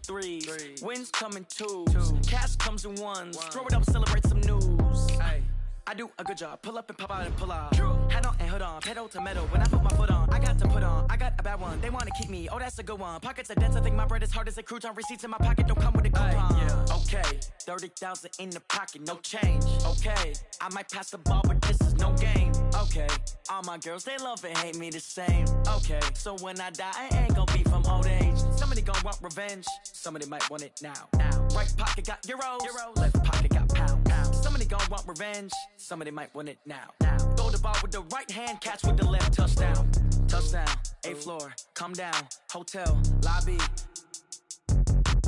threes. Wins come in twos. Cash comes in ones. Throw it up, celebrate some news. Ay. I do a good job. Pull up and pop out and pull out. Head on and hood on. Pedal to metal. When I put my foot on, I got to put on. I got a bad one. They want to keep me. Oh, that's a good one. Pockets are dense. I think my bread is hard as a crouton. Receipts in my pocket don't come with a coupon. Yeah. Okay. 30,000 in the pocket. No change. Okay. I might pass the ball, but this is no game. Okay. All my girls, they love and hate me the same. Okay. So when I die, I ain't gonna be from old age. Somebody gonna want revenge. Somebody might want it now. Right pocket got euros. Left pocket got pounds. Somebody gonna want revenge. Somebody might want it now. Throw the ball with the right hand, catch with the left. Touchdown. Touchdown. 8th floor. Come down. Hotel. Lobby.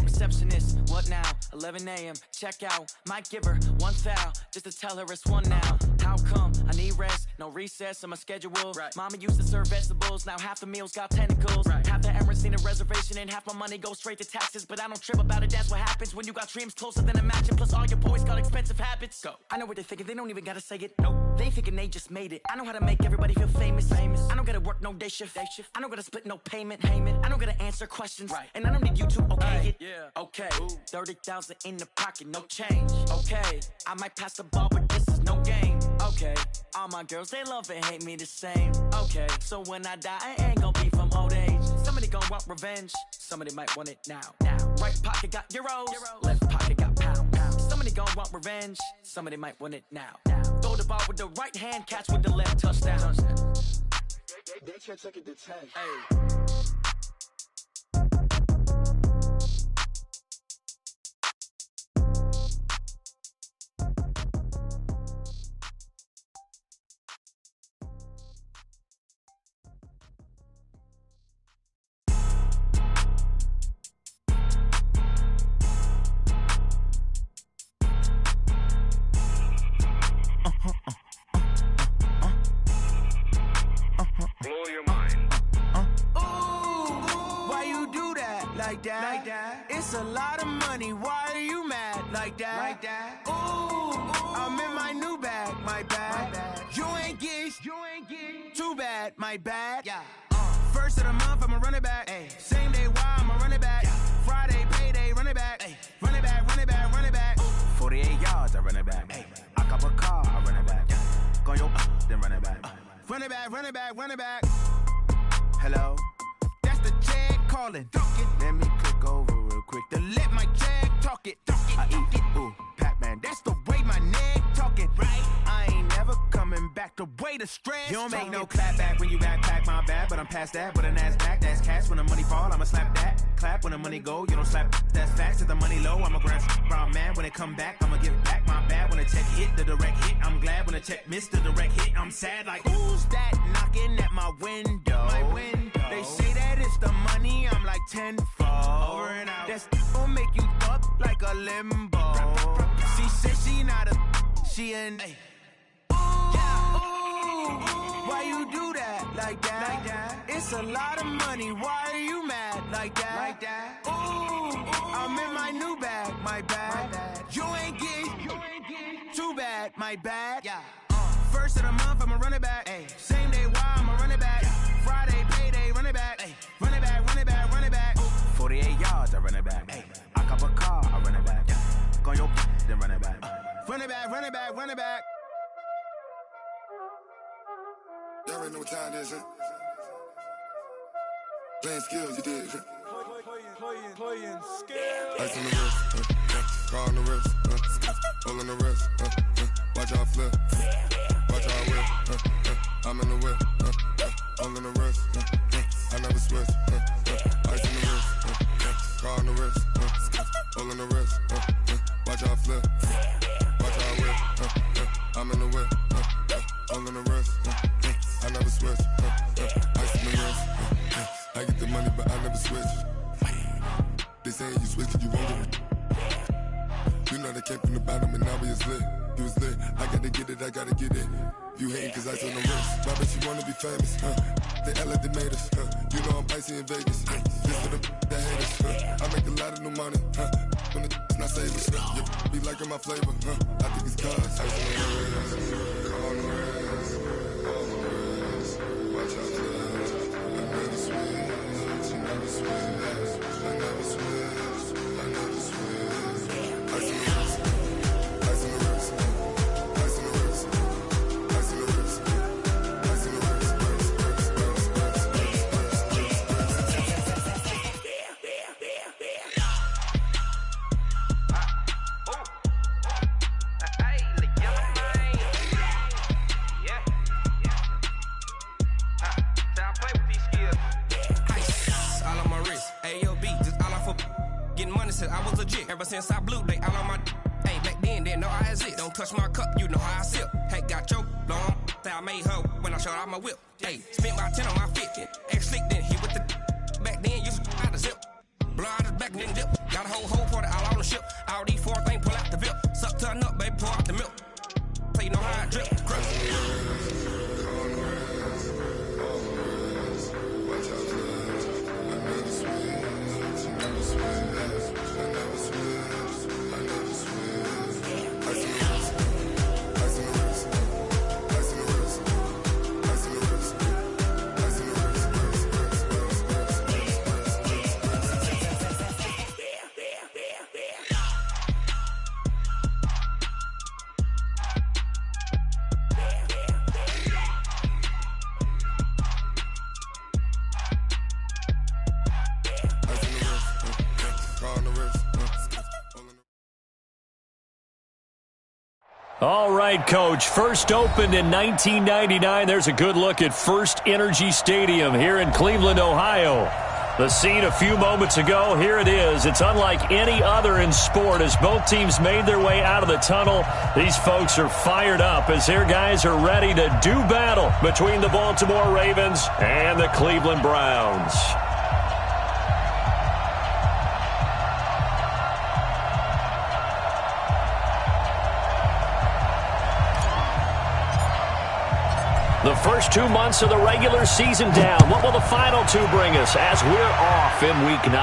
Receptionist. What now? 11 a.m. Check out. Might give her one foul just to tell her it's one now. How come? I need rest. No recess in my schedule. Right. Mama used to serve vegetables. Now half the meals got tentacles. Right. Half the errands need a reservation and half my money goes straight to taxes. But I don't trip about it. That's what happens when you got dreams closer than a mansion. Plus all your boys got expensive habits. Go. I know what they're thinking. They don't even gotta say it. Nope. They thinking they just made it. I know how to make everybody feel famous. I don't gotta work no day shift. I don't gotta split no payment. I don't gotta answer questions. Right. And I don't need you to okay it. Yeah. Okay. 30,000 in the pocket. No change. Okay. I might pass the ball, but this is no game. Okay. All my girls, they love and hate me the same. Okay. So when I die, I ain't gonna be from old age. Somebody gonna want revenge. Somebody might want it now. Right pocket got euros. Left pocket got pounds. Somebody gonna want revenge. Somebody might want it now. Throw the ball with the right hand, catch with the left. Touchdown. They can't take it to 10. Hey. Blow your mind. Why you do that? Like that? It's a lot of money. Why are you mad? Like that? Ooh, I'm in my new bag. My bad. You ain't get. Too bad. My bad. Yeah. First of the month, I'ma run it back. Ay. Same day, why I'ma run it back. Friday, payday, run it back. Ay. Run it back. 48 yards, I run it back. Ay. I cop a car, I run it back. Go yo, then run it back. Run it back. Hello? That's the Jag calling. Let me click over real quick to let my Jag talk it. I eat it, ooh, Pac-Man. That's the way my neck talking. Right? I ain't never coming back the way the stress. You don't make no clap back when you backpack, my bad, but I'm past that. With a NASDAQ, that's cash. When the money fall, I'ma slap that. Clap when the money go, you don't slap. That's facts. If the money low, I'ma grab brown man. When it come back, I'ma give back my bad. When the check hit, the direct hit. I'm glad when the check missed the direct hit. I'm sad like, who's that knocking at my window? They say that it's the money, I'm like tenfold. Over and out. That's gon' make you up like a limbo. She said she not a, she an. Why you do that? Like that? It's a lot of money. Why are you mad? Like that? Ooh, I'm in my new bag. My bad. You ain't get. Too bad. My bad. Yeah. First of the month, I'ma run it back. Ay. Same day, why I'ma run it back. Friday, payday, run it back. Ay. Run it back. 48 yards, I run it back. Ay. I cop a car, I run it back. Go yo, then run it back. Run it back. Y'all already know what time it is, huh? Playing skills, you did. Playing skills. Ice on the wrist, car on the wrist, hole on the wrist, watch out flip, watch out whip, I'm in the whip, hole in the wrist, I never switch, ice on the wrist, car on the wrist, hole in the wrist, watch out flip, watch out whip, I'm in the whip, hole in the wrist, I never switch, ice on the wrist, I get the money but I never switch. They saying you switch and you won't get it. You know they came from the bottom and now we is lit. You was lit, I gotta get it. You hating cause ice on the wrist. My bitch, you wanna be famous, They act like they made us, You know I'm icy in Vegas, Just for the that hate us, I make a lot of new money, When it's not savers, Be liking my flavor, I think it's cause ice on the wrist, on the wrist, on the wrist. Watch out, I never switch, I never switch. said I was legit. Ever since I blew, they all on my hey, back then, didn't know I exist. Don't touch my cup, you know how I sip. Hey, got choked, long. Say I made her when I showed out my whip. Hey, spent my 10 on my 50. Ex-slick, then hit with the back then, used to out the zip. Blow out his back, then dip. Got a whole for it all on the ship. All these 4 things, pull out the VIP. Suck to a nut, baby, pour out the milk. So you know how I drip. All right, Coach. First opened in 1999. There's a good look at First Energy Stadium here in Cleveland, Ohio. The scene a few moments ago, here it is. It's unlike any other in sport as both teams made their way out of the tunnel. These folks are fired up as their guys are ready to do battle between the Baltimore Ravens and the Cleveland Browns. The first 2 months of the regular season down. What will the final 2 bring us as we're off in Week 9?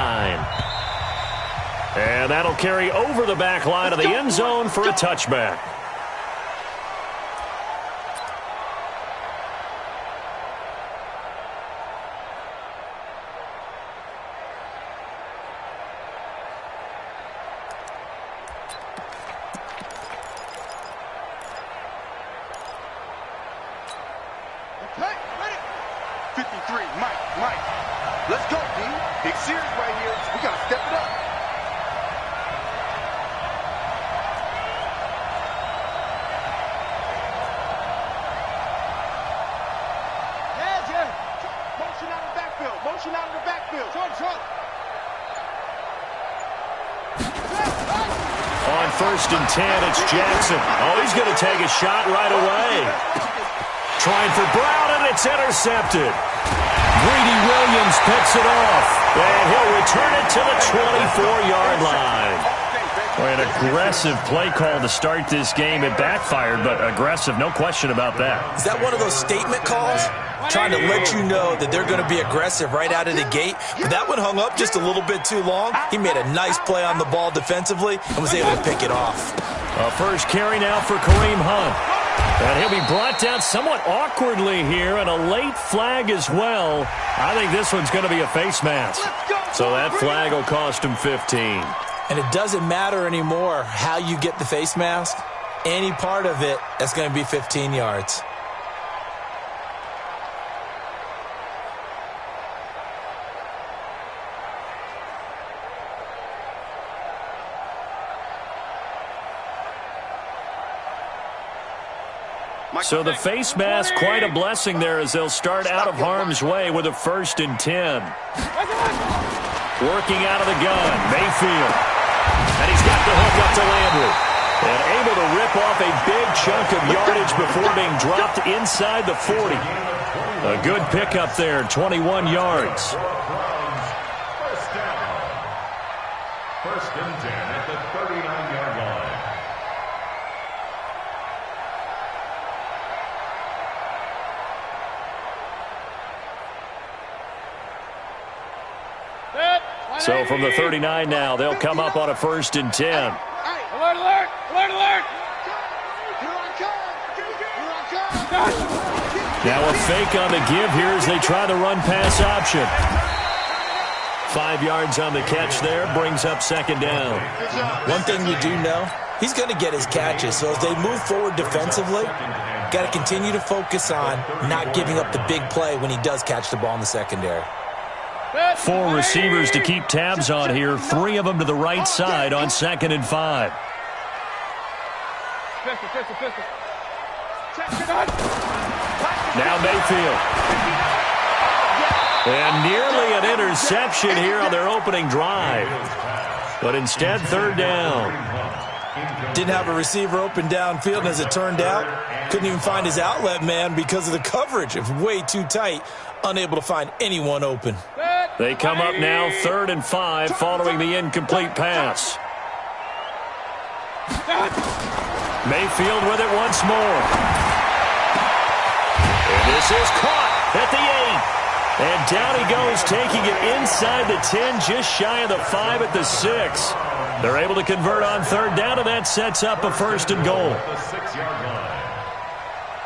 And that'll carry over the back line of the end zone for a touchback. On first and 10, it's Jackson. Oh, he's going to take a shot right away. Trying for Brown, and it's intercepted. Greedy Williams picks it off, and he'll return it to the 24-yard line. An aggressive play call to start this game. It backfired, but aggressive, no question about that. Is that one of those statement calls? Trying to let you know that they're going to be aggressive right out of the gate. But that one hung up just a little bit too long. He made a nice play on the ball defensively and was able to pick it off. A first carry now for Kareem Hunt. And he'll be brought down somewhat awkwardly here, and a late flag as well. I think this one's going to be a face mask. So that flag will cost him 15. And it doesn't matter anymore how you get the face mask. Any part of it, that's going to be 15 yards. So the face mask, quite a blessing there as they'll start out of harm's way with a first and 10. Working out of the gun, Mayfield. And he's got the hook up to Landry. And able to rip off a big chunk of yardage before being dropped inside the 40. A good pickup there, 21 yards. First down. First and 10 at the 39-yard line. So from the 39 now, they'll come up on a first and 10. Alert, alert! Alert, alert! Now a fake on the give here as they try the run-pass option. 5 yards on the catch there, brings up second down. One thing you do know, he's going to get his catches. So as they move forward defensively, got to continue to focus on not giving up the big play when he does catch the ball in the secondary. 4 receivers to keep tabs on here. 3 of them to the right side on 2nd and 5. Now Mayfield. And nearly an interception here on their opening drive. but instead third down. Didn't have a receiver open downfield, and as it turned out, couldn't even find his outlet man because of the coverage. It was way too tight, unable to find anyone open. They come up now 3rd and 5 following the incomplete pass. Mayfield with it once more. And this is caught at the 8. And down he goes, taking it inside the 10, just shy of the 5 at the 6. They're able to convert on 3rd down, and that sets up a 1st and goal. The 6-yard line.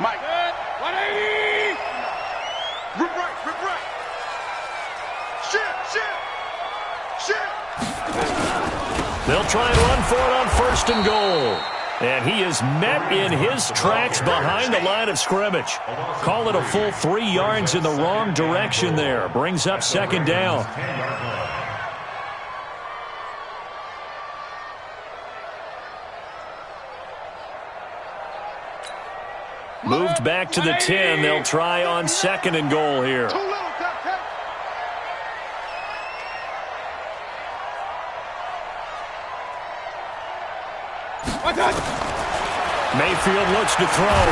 Mike. 180. Rip right. Shit. They'll try and run for it on 1st and goal. And he is met in his tracks behind the line of scrimmage. Call it a full 3 yards in the wrong direction there. Brings up 2nd down. Moved back to the 10. They'll try on 2nd and goal here. Mayfield looks to throw.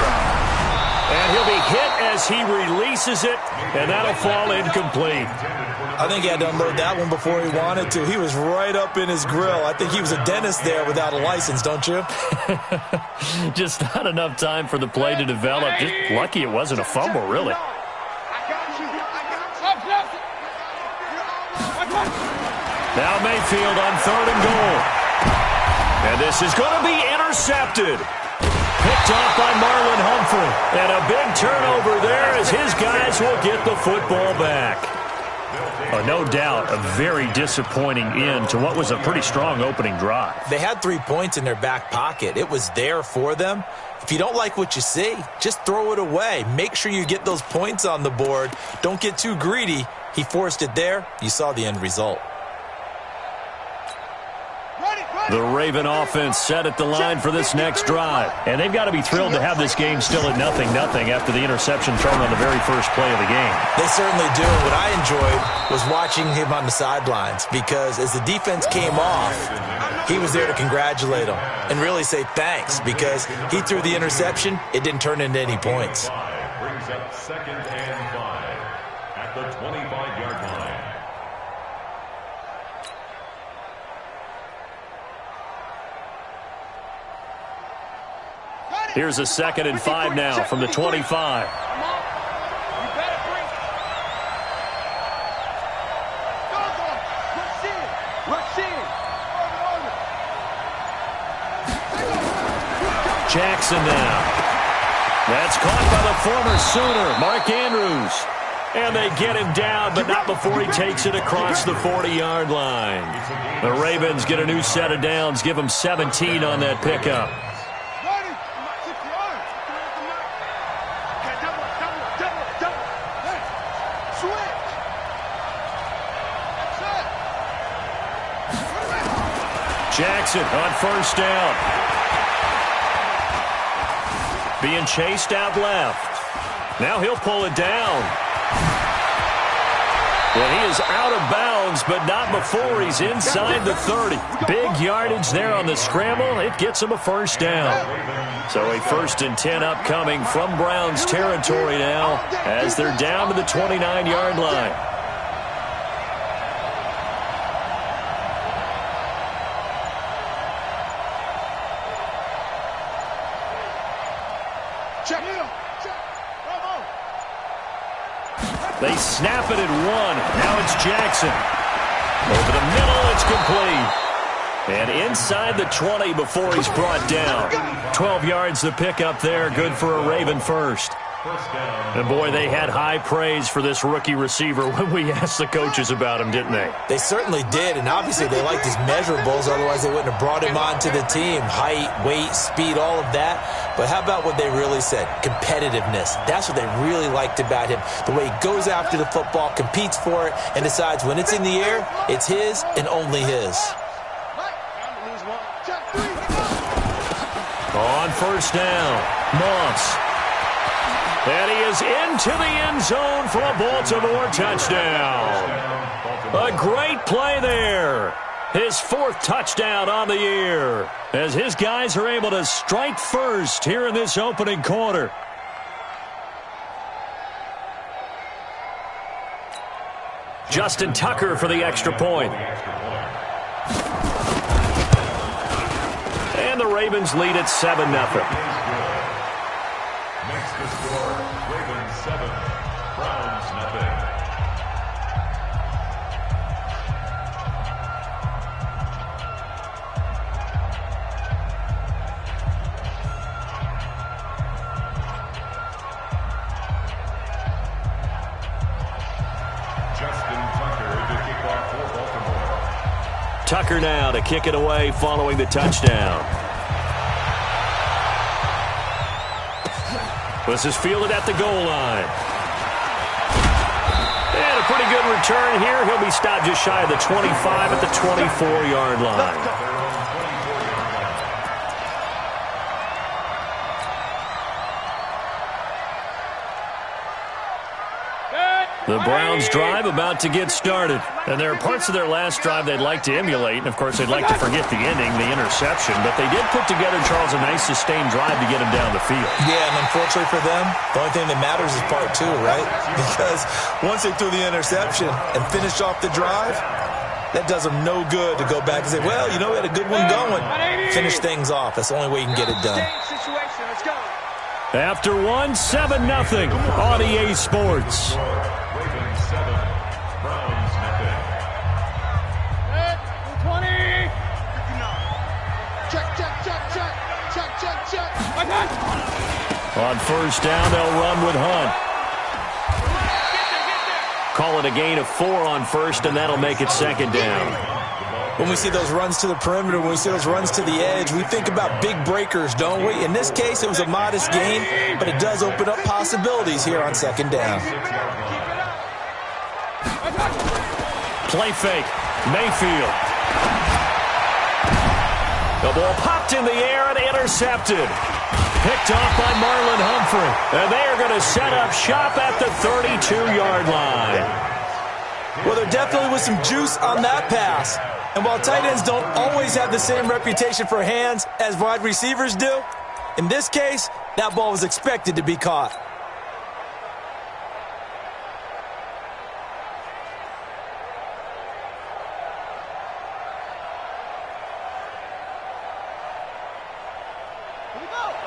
And he'll be hit as he releases it, and that'll fall incomplete. I think he had to unload that one before he wanted to. He was right up in his grill. I think he was a dentist there without a license, don't you? Just not enough time for the play to develop. Just lucky it wasn't a fumble, really. Now Mayfield on 3rd and goal. And this is going to be intercepted. Picked off by Marlon Humphrey. And a big turnover there as his guys will get the football back. No doubt a very disappointing end to what was a pretty strong opening drive. They had 3 points in their back pocket. It was there for them. If you don't like what you see, just throw it away. Make sure you get those points on the board. Don't get too greedy. He forced it there. You saw the end result. The Raven offense set at the line for this next drive. And they've got to be thrilled to have this game still at 0-0 after the interception thrown on the very first play of the game. They certainly do. What I enjoyed was watching him on the sidelines because as the defense came off, he was there to congratulate them and really say thanks because he threw the interception. It didn't turn into any points. Brings up 2nd and 5 at the 25-yard line. Here's a 2nd and 5 now from the 25. Jackson now. That's caught by the former Sooner, Mark Andrews. And they get him down, but not before he takes it across the 40-yard line. The Ravens get a new set of downs, give them 17 on that pickup. Jackson on 1st down. Being chased out left. Now he'll pull it down. Well, he is out of bounds, but not before he's inside the 30. Big yardage there on the scramble. It gets him a 1st down. So a 1st and 10 upcoming from Browns territory now as they're down to the 29-yard line. They snap it at 1. Now it's Jackson. Over the middle, it's complete. And inside the 20 before he's brought down. 12 yards to pick up there. Good for a Raven 1st. And boy, they had high praise for this rookie receiver when we asked the coaches about him, didn't they? They certainly did, and obviously they liked his measurables, otherwise they wouldn't have brought him onto the team. Height, weight, speed, all of that. But how about what they really said? Competitiveness. That's what they really liked about him. The way he goes after the football, competes for it, and decides when it's in the air, it's his and only his. On 1st down, Moss. And he is into the end zone for a Baltimore touchdown. A great play there. his 4th touchdown on the year, as his guys are able to strike first here in this opening quarter. Justin Tucker for the extra point. And the Ravens lead at 7-0. Makes the score Ravens 7, Browns nothing. Justin Tucker to kick off for Baltimore. Tucker now to kick it away following the touchdown. This is fielded at the goal line. And a pretty good return here. He'll be stopped just shy of the 25 at the 24-yard line. The Browns drive about to get started. And there are parts of their last drive they'd like to emulate. And, of course, they'd like to forget the ending, the interception. But they did put together, Charles, a nice sustained drive to get him down the field. Yeah, and unfortunately for them, the only thing that matters is part 2, right? Because once they threw the interception and finished off the drive, that does them no good to go back and say, well, you know, we had a good one going. Finish things off. That's the only way you can get it done. After 1, 7-0 on EA Sports. Ravens 7, Browns nothing. 20. 59. Check. On first down, they'll run with Hunt. Call it a gain of 4 on first, and that'll make it 2nd down. When we see those runs to the perimeter, when we see those runs to the edge, we think about big breakers, don't we? In this case, it was a modest gain, but it does open up possibilities here on 2nd down. Play fake. Mayfield. The ball popped in the air and intercepted. Picked off by Marlon Humphrey. And they are going to set up shop at the 32-yard line. Well, there definitely was some juice on that pass. And while tight ends don't always have the same reputation for hands as wide receivers do, in this case, that ball was expected to be caught.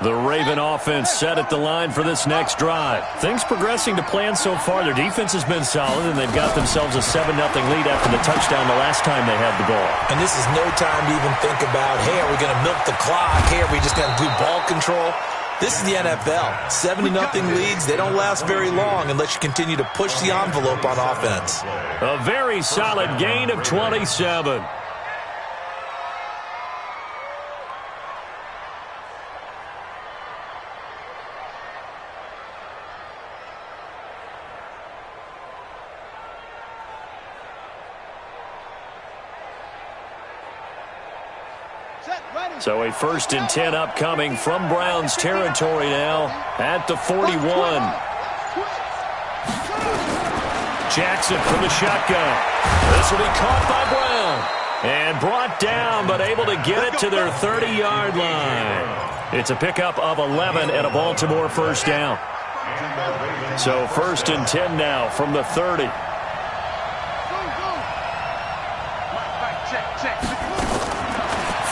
The Raven offense set at the line for this next drive. Things progressing to plan so far. Their defense has been solid, and they've got themselves a 7-0 lead after the touchdown the last time they had the ball. And this is no time to even think about, hey, are we going to milk the clock? Hey, are we just going to do ball control? This is the NFL. 7-0 leads, they don't last very long unless you continue to push the envelope on offense. A very solid gain of 27. So a 1st and 10 upcoming from Browns territory now at the 41. Jackson from the shotgun. This will be caught by Brown. And brought down, but able to get it to their 30-yard line. It's a pickup of 11 and a Baltimore 1st down. So 1st and 10 now from the 30.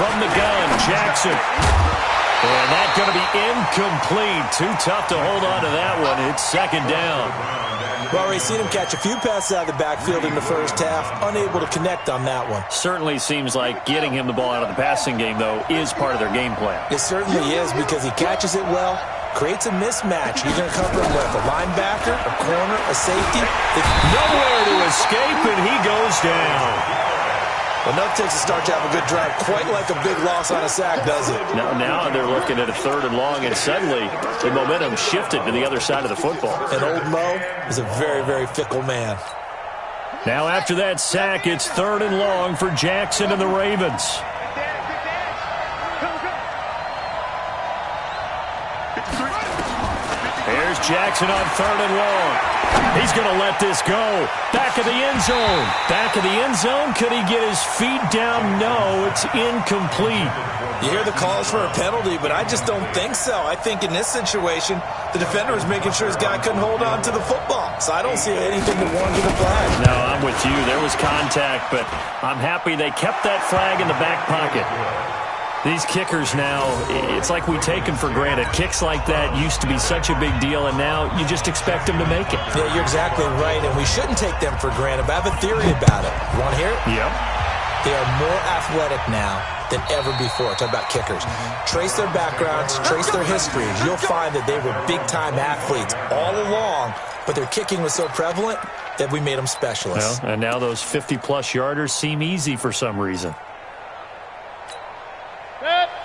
From the gun, Jackson. And that's going to be incomplete. Too tough to hold on to that one. It's 2nd down. Well, we've seen him catch a few passes out of the backfield in the first half. Unable to connect on that one. Certainly seems like getting him the ball out of the passing game, though, is part of their game plan. It certainly is, because he catches it well, creates a mismatch. You're going to cover him with a linebacker, a corner, a safety. Nowhere to escape, and he goes down. Well, enough takes a start to have a good drive. Quite like a big loss on a sack, does it? Now they're looking at a 3rd and long, and suddenly the momentum shifted to the other side of the football. And old Mo is a very, very fickle man. Now after that sack, it's 3rd and long for Jackson and the Ravens. Here's Jackson on 3rd and long. He's going to let this go. Back of the end zone. Back of the end zone. Could he get his feet down? No, it's incomplete. You hear the calls for a penalty, but I just don't think so. I think in this situation, the defender was making sure his guy couldn't hold on to the football. So I don't see anything that warranted a flag. No, I'm with you. There was contact, but I'm happy they kept that flag in the back pocket. These kickers now, it's like we take them for granted. Kicks like that used to be such a big deal, and now you just expect them to make it. Yeah, you're exactly right, and we shouldn't take them for granted, but I have a theory about it. You want to hear it? Yep. They are more athletic now than ever before. Talk about kickers. Trace their backgrounds, trace their histories. You'll find that they were big-time athletes all along, but their kicking was so prevalent that we made them specialists. Well, and now those 50-plus yarders seem easy for some reason.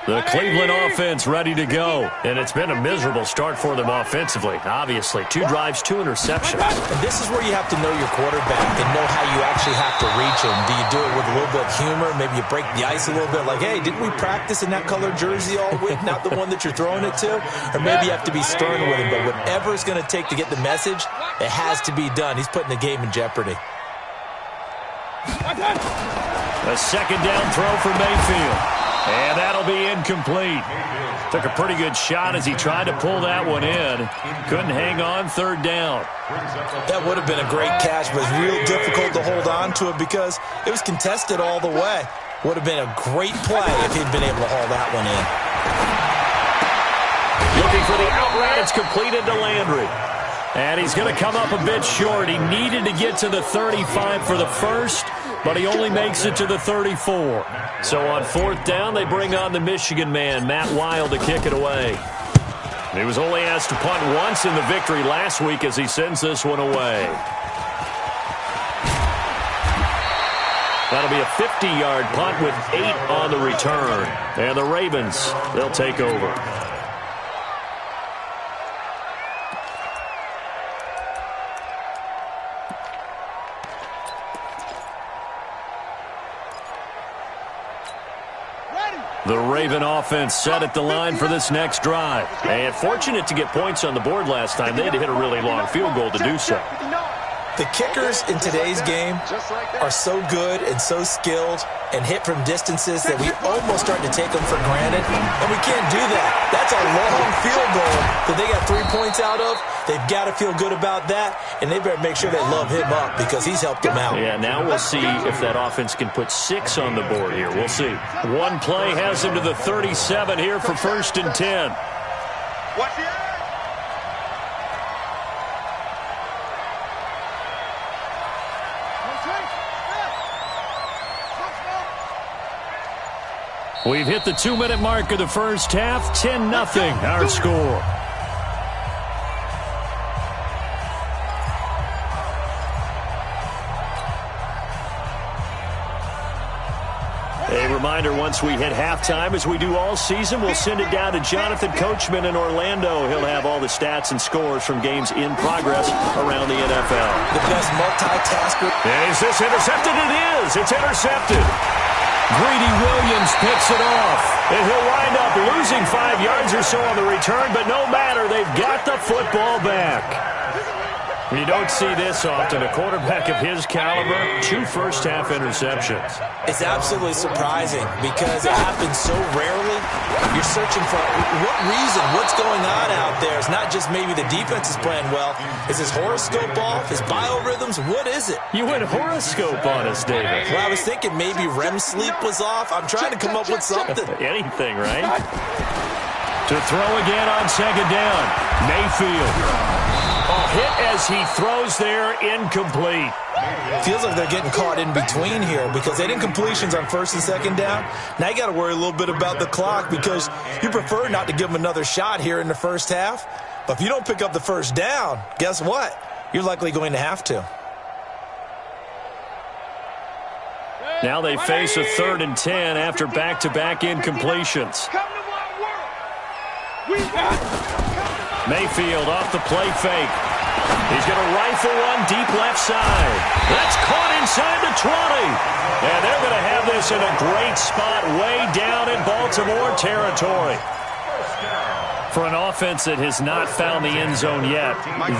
The Cleveland offense ready to go. And it's been a miserable start for them offensively, obviously. 2 drives, 2 interceptions. And this is where you have to know your quarterback and know how you actually have to reach him. Do you do it with a little bit of humor? Maybe you break the ice a little bit like, hey, didn't we practice in that colored jersey all week, not the one that you're throwing it to? Or maybe you have to be stern with him. But whatever it's going to take to get the message, it has to be done. He's putting the game in jeopardy. A second down throw for Mayfield. And that'll be incomplete. Took a pretty good shot as he tried to pull that one in. Couldn't hang on 3rd down. That would have been a great catch, but it was real difficult to hold on to it because it was contested all the way. Would have been a great play if he'd been able to haul that one in. Looking for the out route. It's completed to Landry. And he's going to come up a bit short. He needed to get to the 35 for the first, but he only makes it to the 34. So on 4th down, they bring on the Michigan man, Matt Wild, to kick it away. He was only asked to punt once in the victory last week as he sends this one away. That'll be a 50-yard punt with 8 on the return. And the Ravens, they'll take over. The Raven offense set at the line for this next drive. And fortunate to get points on the board last time. They had to hit a really long field goal to do so. The kickers in today's game are so good and so skilled and hit from distances that we almost start to take them for granted, and we can't do that. That's a long field goal that they got 3 points out of. They've got to feel good about that, and they better make sure they love him up because he's helped them out. Yeah, now we'll see if that offense can put 6 on the board here. We'll see. One play has them to the 37 here for 1st and 10. Watch the eye. We've hit the 2-minute mark of the first half. 10-0 our score. A reminder, once we hit halftime, as we do all season, we'll send it down to Jonathan Coachman in Orlando. He'll have all the stats and scores from games in progress around the NFL. The best multitasker. And is this intercepted? It is. It's intercepted. Greedy Williams picks it off, and he'll wind up losing 5 yards or so on the return, but no matter, they've got the football back. You don't see this often. A quarterback of his caliber, 2 first-half interceptions. It's absolutely surprising because it happens so rarely. You're searching for what reason, what's going on out there. It's not just maybe the defense is playing well. Is his horoscope off? His biorhythms? What is it? You went horoscope on us, David. Well, I was thinking maybe REM sleep was off. I'm trying to come up with something. Anything, right? To throw again on 2nd down. Mayfield. A hit as he throws there, incomplete. Feels like they're getting caught in between here because they didn't completions on 1st and 2nd down. Now you got to worry a little bit about the clock because you prefer not to give them another shot here in the first half. But if you don't pick up the 1st down, guess what? You're likely going to have to. Now they face a 3rd and 10 after back-to-back incompletions. Mayfield off the play fake. He's going to rifle one deep left side. That's caught inside the 20. And they're going to have this in a great spot way down in Baltimore territory. For an offense that has not found the end zone yet,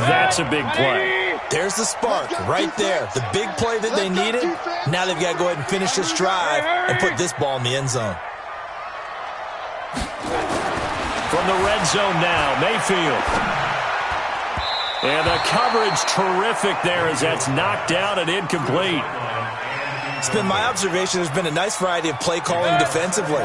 that's a big play. There's the spark right there. The big play that they needed. Now they've got to go ahead and finish this drive and put this ball in the end zone. From the red zone now, Mayfield. And the coverage terrific there as that's knocked down and incomplete. It's been my observation there's been a nice variety of play calling defensively.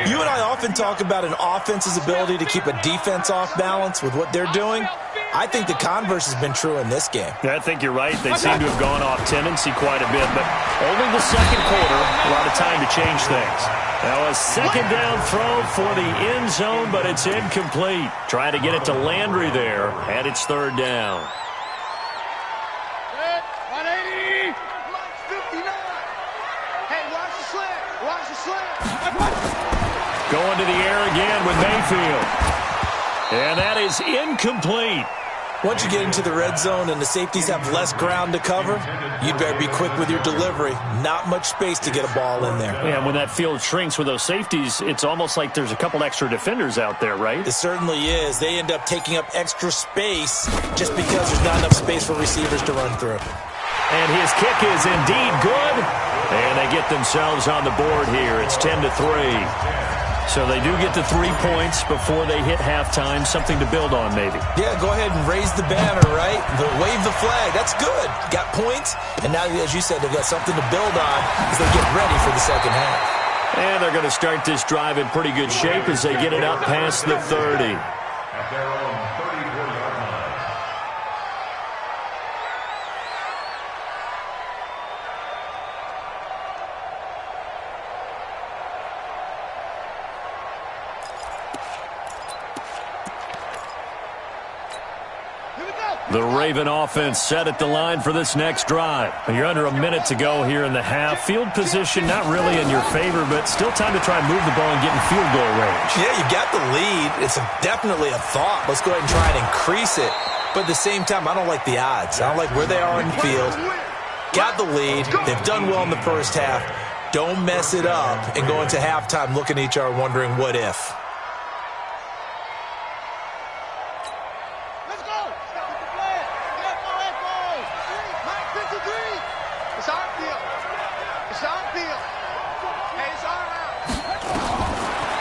You and I often talk about an offense's ability to keep a defense off balance with what they're doing. I think the converse has been true in this game. I think you're right. They seem to have gone off tendency quite a bit, but only the second quarter, a lot of time to change things. Now a second down throw for the end zone, but it's incomplete. Trying to get it to Landry there, and it's third down. 180. 59. Hey, watch the slant. Watch the slant. Going to the air again with Mayfield. And that is incomplete. Once you get into the red zone and the safeties have less ground to cover, you better be quick with your delivery. Not much space to get a ball in there. Yeah, when that field shrinks with those safeties, it's almost like there's a couple extra defenders out there, right? It certainly is. They end up taking up extra space just because there's not enough space for receivers to run through. And his kick is indeed good. And they get themselves on the board here. It's 10-3. So they do get the 3 points before they hit halftime. Something to build on, maybe. Yeah, go ahead and raise the banner, right? Wave the flag. That's good. Got points. And now, as you said, they've got something to build on as they get ready for the second half. And they're going to start this drive in pretty good shape as they get it up past the 30. At their own 34-yard line. The Raven offense set at the line for this next drive. You're under a minute to go here in the half. Field position not really in your favor, but still time to try and move the ball and get in field goal range. Yeah, you got the lead. It's definitely a thought. Let's go ahead and try and increase it. But at the same time, I don't like the odds. I don't like where they are in the field. Got the lead. They've done well in the first half. Don't mess it up and go into halftime looking at each other wondering what if.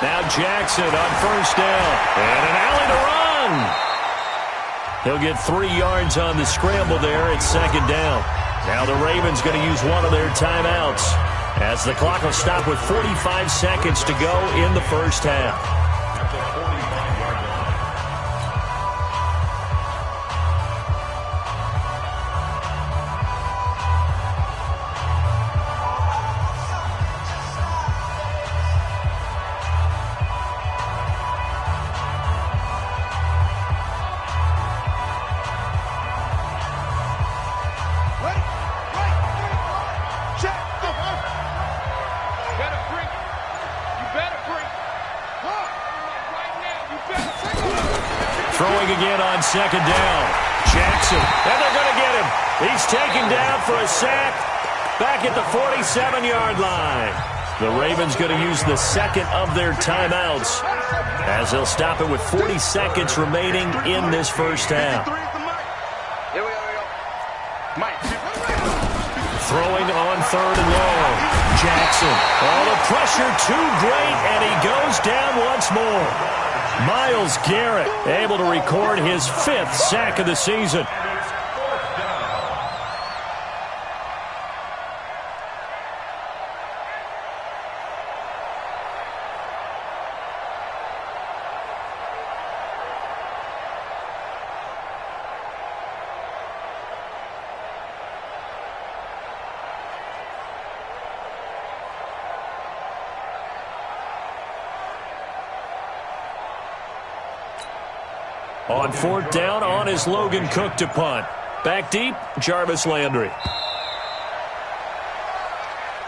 Now Jackson on first down. And an alley to run. He'll get 3 yards on the scramble there. It's second down. Now the Ravens going to use one of their timeouts as the clock will stop with 45 seconds to go in the first half. Throwing again on second down. Jackson, and they're going to get him. He's taken down for a sack back at the 47-yard line. The Ravens going to use the second of their timeouts as they'll stop it with 40 seconds remaining in this first half. Throwing on third and long. Jackson. Oh, the pressure too great, and he goes down once more. Myles Garrett able to record his 5th sack of the season. On fourth down, on is Logan Cook to punt. Back deep, Jarvis Landry.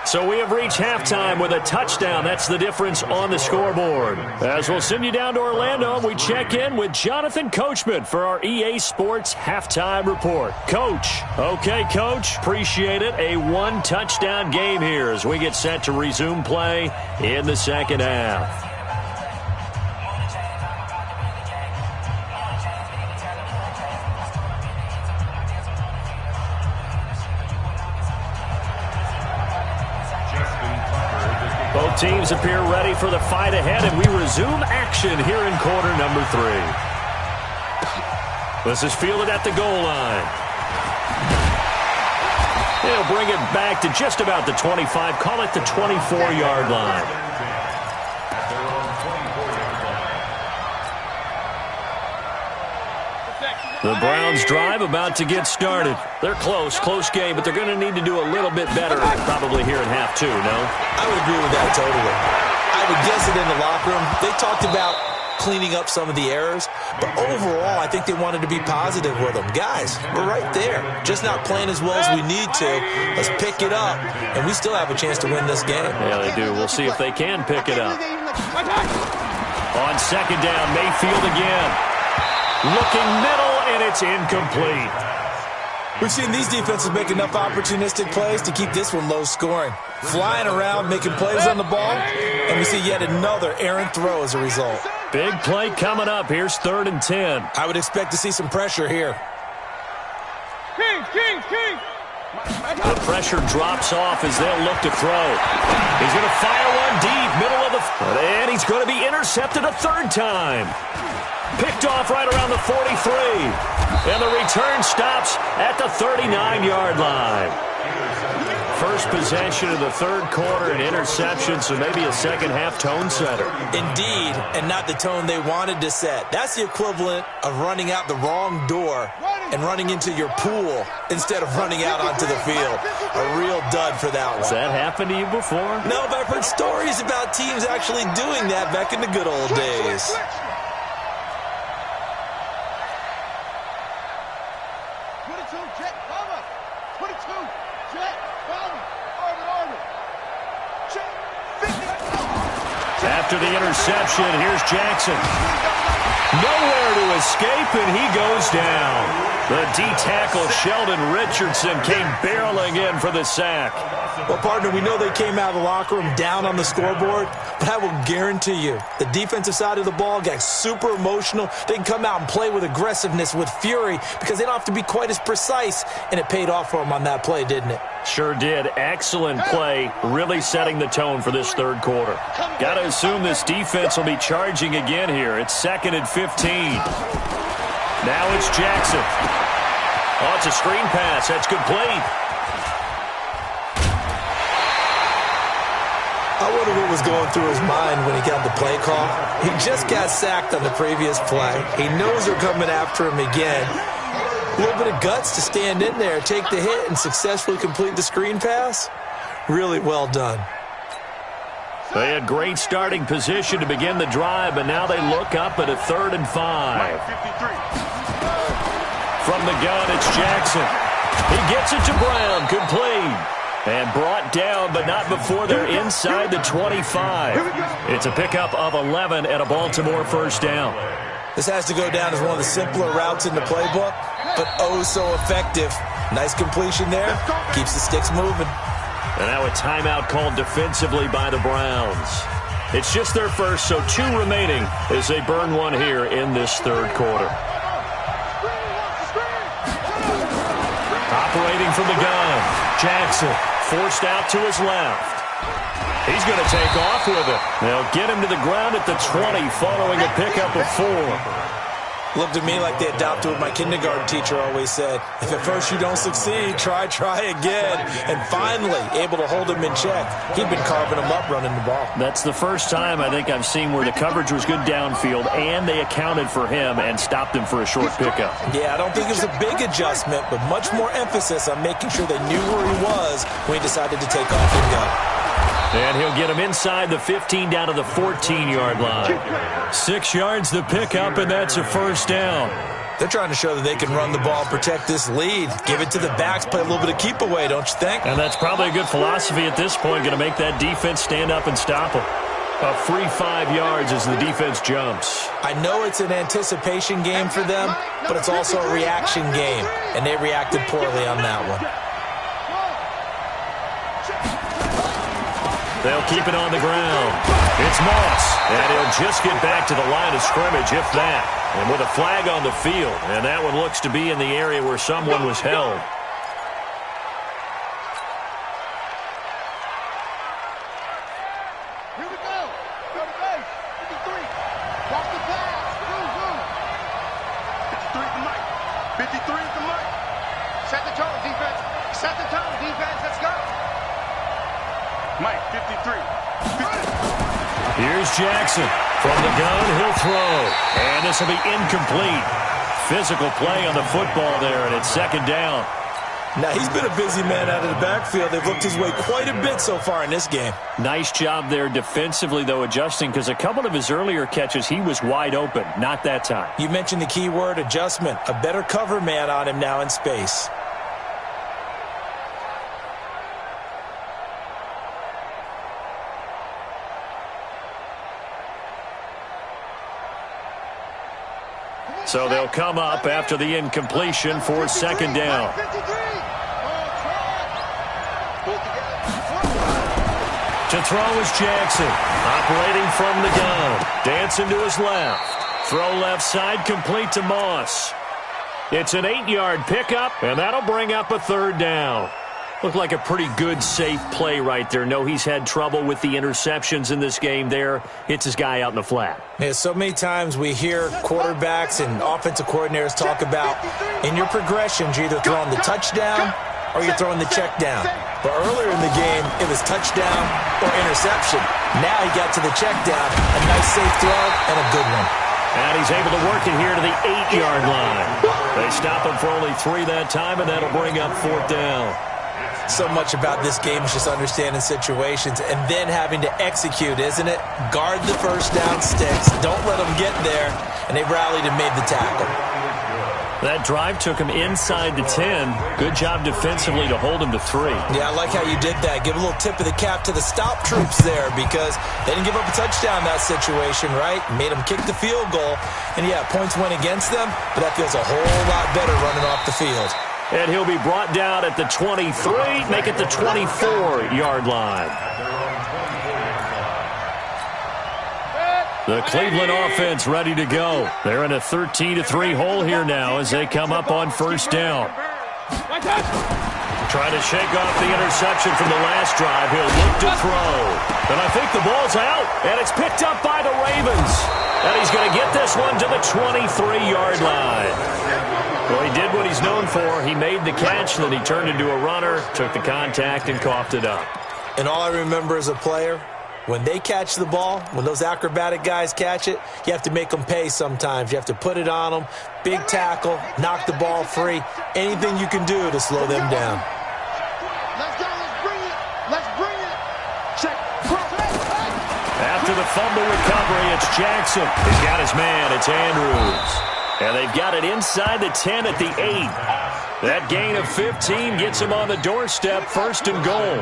So we have reached halftime with a touchdown. That's the difference on the scoreboard. As we'll send you down to Orlando, we check in with Jonathan Coachman for our EA Sports Halftime Report. Coach. Okay, Coach. Appreciate it. A 1-touchdown game here as we get set to resume play in the second half. Both teams appear ready for the fight ahead, and we resume action here in quarter number 3. This is fielded at the goal line. He'll bring it back to just about the 25, call it the 24-yard line. The Browns drive about to get started. They're close game, but they're going to need to do a little bit better probably here in half 2, no? I would agree with that totally. I would guess it in the locker room. They talked about cleaning up some of the errors, but overall, I think they wanted to be positive with them. Guys, we're right there. Just not playing as well as we need to. Let's pick it up, and we still have a chance to win this game. Yeah, they do. We'll see if they can pick it up. On second down, Mayfield again. Looking middle, and it's incomplete. We've seen these defenses make enough opportunistic plays to keep this one low scoring. Flying around, making plays on the ball, and we see yet another errant throw as a result. Big play coming up. Here's 3rd and 10. I would expect to see some pressure here. King! The pressure drops off as they'll look to throw. He's going to fire one deep, middle of the... And he's going to be intercepted a 3rd time. Picked off right around the 43. And the return stops at the 39-yard line. First possession of the 3rd quarter, an interception, so maybe a second-half tone setter. Indeed, and not the tone they wanted to set. That's the equivalent of running out the wrong door and running into your pool instead of running out onto the field. A real dud for that one. Has that happened to you before? No, but I've heard stories about teams actually doing that back in the good old days. After the interception, here's Jackson. Nowhere to escape, and he goes down. The D-tackle Sheldon Richardson came barreling in for the sack. Well, partner, we know they came out of the locker room down on the scoreboard, but I will guarantee you the defensive side of the ball got super emotional. They can come out and play with aggressiveness, with fury, because they don't have to be quite as precise, and it paid off for them on that play, didn't it? Sure did. Excellent play, really setting the tone for this 3rd quarter. Got to assume this defense will be charging again here. It's 2nd and 15. Now it's Jackson. Oh, it's a screen pass. That's complete. I wonder what was going through his mind when he got the play call. He just got sacked on the previous play. He knows they're coming after him again. A little bit of guts to stand in there, take the hit, and successfully complete the screen pass. Really well done. They had great starting position to begin the drive, but now they look up at a 3rd and 5. From the gun, it's Jackson. He gets it to Brown, complete. And brought down, but not before they're inside the 25. It's a pickup of 11 and a Baltimore 1st down. This has to go down as one of the simpler routes in the playbook, but oh so effective. Nice completion there. Keeps the sticks moving. And now a timeout called defensively by the Browns. It's just their first, so 2 remaining as they burn one here in this 3rd quarter. Operating from the gun, Jackson forced out to his left. He's going to take off with it. They'll get him to the ground at the 20 following a pickup of 4. Looked at me like they adopted what my kindergarten teacher always said. If at first you don't succeed, try again. And finally, able to hold him in check. He'd been carving him up running the ball. That's the first time I think I've seen where the coverage was good downfield and they accounted for him and stopped him for a short pickup. Yeah, I don't think it was a big adjustment, but much more emphasis on making sure they knew where he was when he decided to take off and go. And he'll get him inside the 15 down to the 14-yard line. 6 yards the pickup, and that's a 1st down. They're trying to show that they can run the ball and protect this lead. Give it to the backs, play a little bit of keep away, don't you think? And that's probably a good philosophy at this point, going to make that defense stand up and stop them. A free 5 yards as the defense jumps. I know it's an anticipation game for them, but it's also a reaction game, and they reacted poorly on that one. They'll keep it on the ground. It's Moss, and he'll just get back to the line of scrimmage, if that. And with a flag on the field, and that one looks to be in the area where someone was held. Here we go. Go to base. 53. Watch the pass. Woo. 53 is the mic. 53 is the mic. Set the tone, defense. Set the tone, defense. Let's go. Mike, 53. Here's Jackson. From the gun, he'll throw. And this will be incomplete. Physical play on the football there, and it's second down. Now, he's been a busy man out of the backfield. They've looked his way quite a bit so far in this game. Nice job there defensively, though, adjusting, because a couple of his earlier catches, he was wide open. Not that time. You mentioned the key word, adjustment. A better cover man on him now in space. So they'll come up after the incompletion for second down. To throw is Jackson, operating from the gun. Dancing to his left. Throw left side, complete to Moss. It's an 8-yard pickup, and that'll bring up a third down. Looked like a pretty good, safe play right there. No, he's had trouble with the interceptions in this game there. Hits his guy out in the flat. Yeah, so many times we hear quarterbacks and offensive coordinators talk about in your progressions, you're either throwing the touchdown or you're throwing the check down. But earlier in the game, it was touchdown or interception. Now he got to the check down. A nice safe throw and a good one. And he's able to work it here to the 8-yard line. They stop him for only 3 that time, and that'll bring up fourth down. So much about this game is just understanding situations and then having to execute, isn't it? Guard the first down sticks. Don't let them get there. And they rallied and made the tackle. That drive took him inside the 10. Good job defensively to hold him to 3. Yeah, I like how you did that. Give a little tip of the cap to the stop troops there because they didn't give up a touchdown in that situation, right? Made them kick the field goal. And, yeah, points went against them, but that feels a whole lot better running off the field. And he'll be brought down at the 23, make it the 24-yard line. The Cleveland offense ready to go. They're in a 13-3 hole here now as they come up on first down. Trying to shake off the interception from the last drive. He'll look to throw. And I think the ball's out, and it's picked up by the Ravens. And he's going to get this one to the 23-yard line. Well, he did what he's known for. He made the catch, then he turned into a runner, took the contact, and coughed it up. And all I remember as a player, when they catch the ball, when those acrobatic guys catch it, you have to make them pay sometimes. You have to put it on them, big tackle, knock the ball free, anything you can do to slow them down. Let's go, let's bring it. Let's bring it. Check. After the fumble recovery, it's Jackson. He's got his man. It's Andrews. And they've got it inside the 10 at the 8. That gain of 15 gets him on the doorstep, first and goal.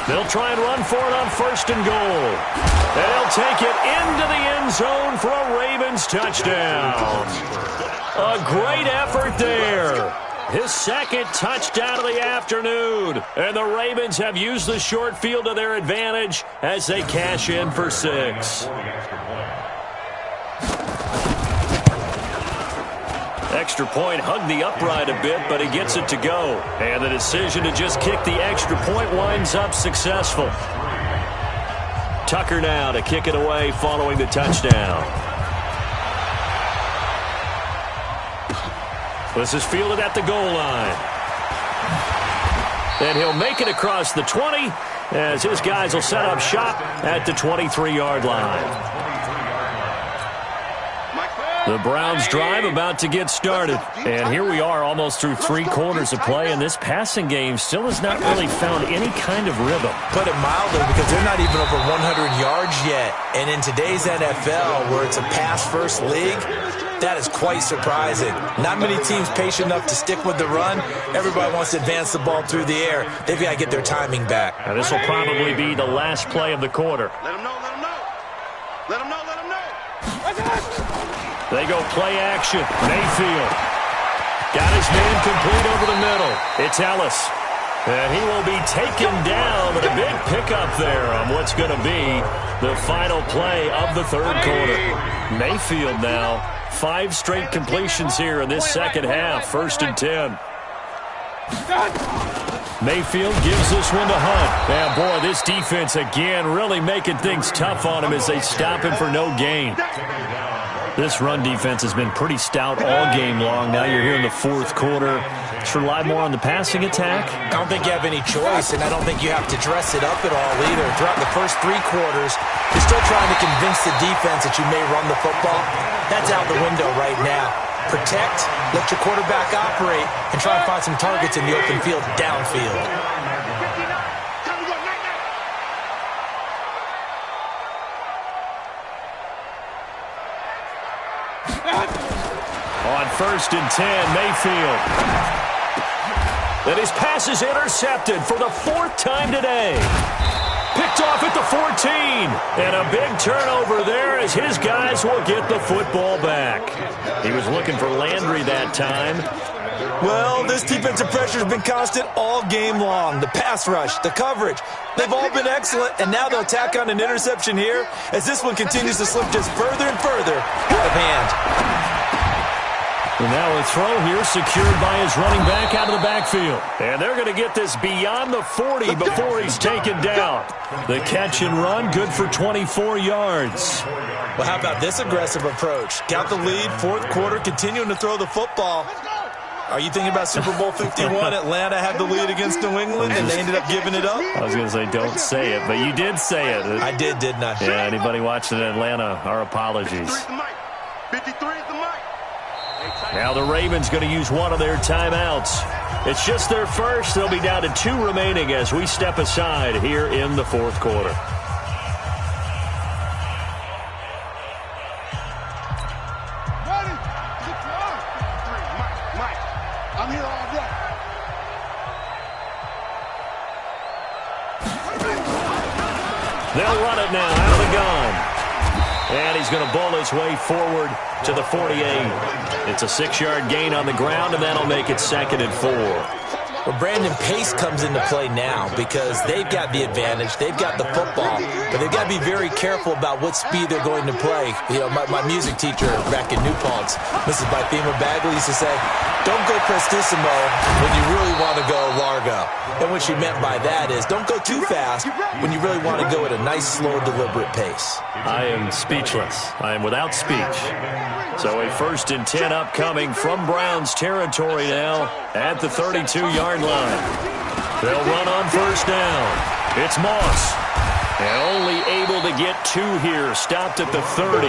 They'll try and run for it on first and goal. And he'll take it into the end zone for a Ravens touchdown. A great effort there. His second touchdown of the afternoon. And the Ravens have used the short field to their advantage as they cash in for 6. Extra point hugged the upright a bit, but he gets it to go. And the decision to just kick the extra point winds up successful. Tucker now to kick it away following the touchdown. This is fielded at the goal line. And he'll make it across the 20 as his guys will set up shop at the 23-yard line. The Browns drive about to get started. And here we are almost through 3 quarters of play, and this passing game still has not really found any kind of rhythm. Put it mildly, because they're not even over 100 yards yet. And in today's NFL, where it's a pass-first league, that is quite surprising. Not many teams patient enough to stick with the run. Everybody wants to advance the ball through the air. They've got to get their timing back. Now, this will probably be the last play of the quarter. Let him know, let him know. Let him know, let him know. They go play action. Mayfield got his man complete over the middle. It's Ellis. And he will be taken down. And a big pickup there on what's going to be the final play of the third quarter. Mayfield now, 5 straight completions here in this second half, 1st and 10. Mayfield gives this one to Hunt. And boy, this defense again really making things tough on him as they stop him for no gain. This run defense has been pretty stout all game long. Now you're here in the fourth quarter. Should rely more on the passing attack? I don't think you have any choice, and I don't think you have to dress it up at all either. Throughout the first 3 quarters, you're still trying to convince the defense that you may run the football. That's out the window right now. Protect, let your quarterback operate, and try and find some targets in the open field downfield. On 1st and 10, Mayfield. And his pass is intercepted for the 4th time today. Picked off at the 14. And a big turnover there as his guys will get the football back. He was looking for Landry that time. Well, this defensive pressure has been constant all game long. The pass rush, the coverage, they've all been excellent, and now they'll tack on an interception here as this one continues to slip just further and further out of hand. And now a throw here secured by his running back out of the backfield. And they're going to get this beyond the 40 before he's taken down. The catch and run, good for 24 yards. Well, how about this aggressive approach? Got the lead, 4th quarter, continuing to throw the football. Are you thinking about Super Bowl 51? Atlanta had the lead against New England, and they ended up giving it up? I was going to say, don't say it, but you did say it. I did, didn't I? Yeah, anybody watching in Atlanta, our apologies. 53 is the mic. Now the Ravens going to use one of their timeouts. It's just their first. They'll be down to 2 remaining as we step aside here in the 4th quarter. I'm here all day. They'll run it now out of the gun. And he's going to bowl his way forward to the 48. It's a 6-yard gain on the ground, and that'll make it 2nd and 4. Well, Brandon, pace comes into play now because they've got the advantage. They've got the football, but they've got to be very careful about what speed they're going to play. You know, my music teacher back in New Paltz, Mrs. Bythema Bagley, used to say, don't go prestissimo when you really want to go largo. And what she meant by that is don't go too fast when you really want to go at a nice, slow, deliberate pace. I am speechless. I am without speech. So a 1st and 10 upcoming from Browns territory now at the 32-yard line. They'll run on 1st down. It's Moss. And only able to get 2 here. Stopped at the 30.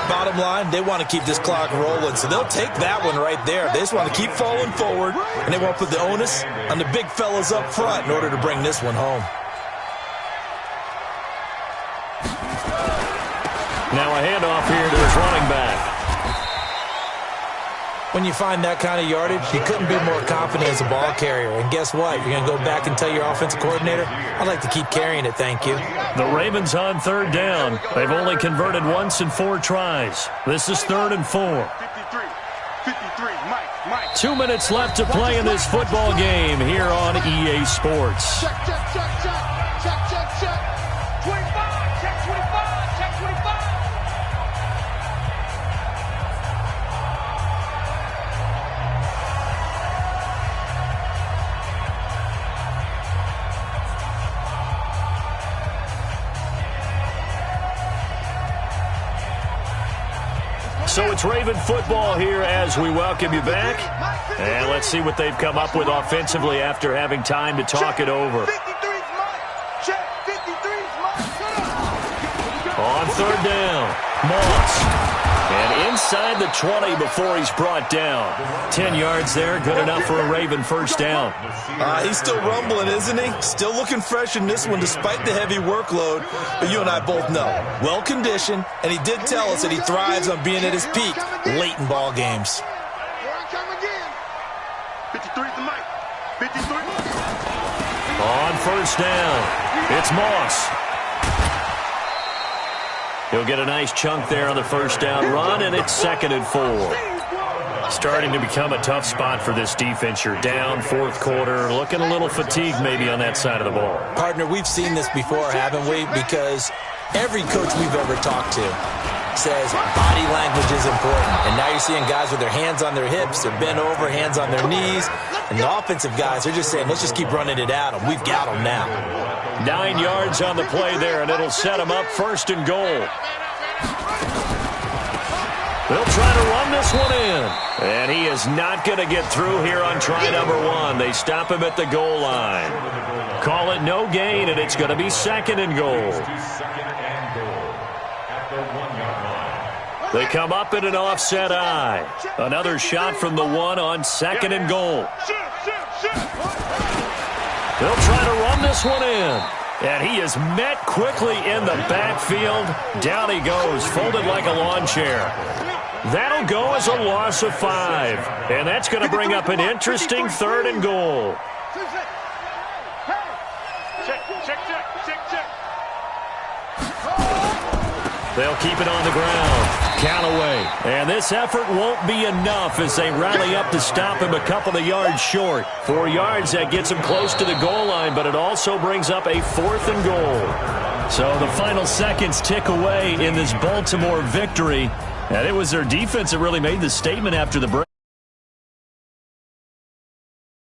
Bottom line, they want to keep this clock rolling, so they'll take that one right there. They just want to keep falling forward, and they want to put the onus on the big fellas up front in order to bring this one home. Now a handoff here to his running back. When you find that kind of yardage, you couldn't be more confident as a ball carrier. And guess what? You're going to go back and tell your offensive coordinator, I'd like to keep carrying it, thank you. The Ravens on 3rd down. They've only converted once in 4 tries. This is 3rd and 4. 53, Mike. 2 minutes left to play in this football game here on EA Sports. Check. 25, check 25, check 25. So it's Raven football here as we welcome you back. And let's see what they've come up with offensively after having time to talk it over. On 3rd down, Moss. And inside the 20 before he's brought down. 10 yards there, good enough for a Raven 1st down. He's still rumbling, isn't he? Still looking fresh in this one despite the heavy workload. But you and I both know, well-conditioned, and he did tell us that he thrives on being at his peak late in ball games. 53 is the mic. 53. On 1st down, it's Moss. He'll get a nice chunk there on the 1st down run, and it's 2nd and 4. Starting to become a tough spot for this defense. You're down fourth quarter, looking a little fatigued maybe on that side of the ball. Partner, we've seen this before, haven't we? Because every coach we've ever talked to says body language is important. And now you're seeing guys with their hands on their hips, they're bent over, hands on their knees. And the offensive guys are just saying, let's just keep running it at them. We've got them now. 9 yards on the play there, and it'll set them up first and goal. They'll try to run this one in. And he is not going to get through here on try number 1. They stop him at the goal line. Call it no gain, and it's going to be second and goal. They come up in an offset eye. Another shot from the 1 on second and goal. They'll try to run this one in. And he is met quickly in the backfield. Down he goes, folded like a lawn chair. That'll go as a loss of 5. And that's going to bring up an interesting third and goal. They'll keep it on the ground. Count away. And this effort won't be enough as they rally up to stop him a couple of yards short. 4 yards, that gets him close to the goal line, but it also brings up a fourth and goal. So the final seconds tick away in this Baltimore victory. And it was their defense that really made the statement after the break.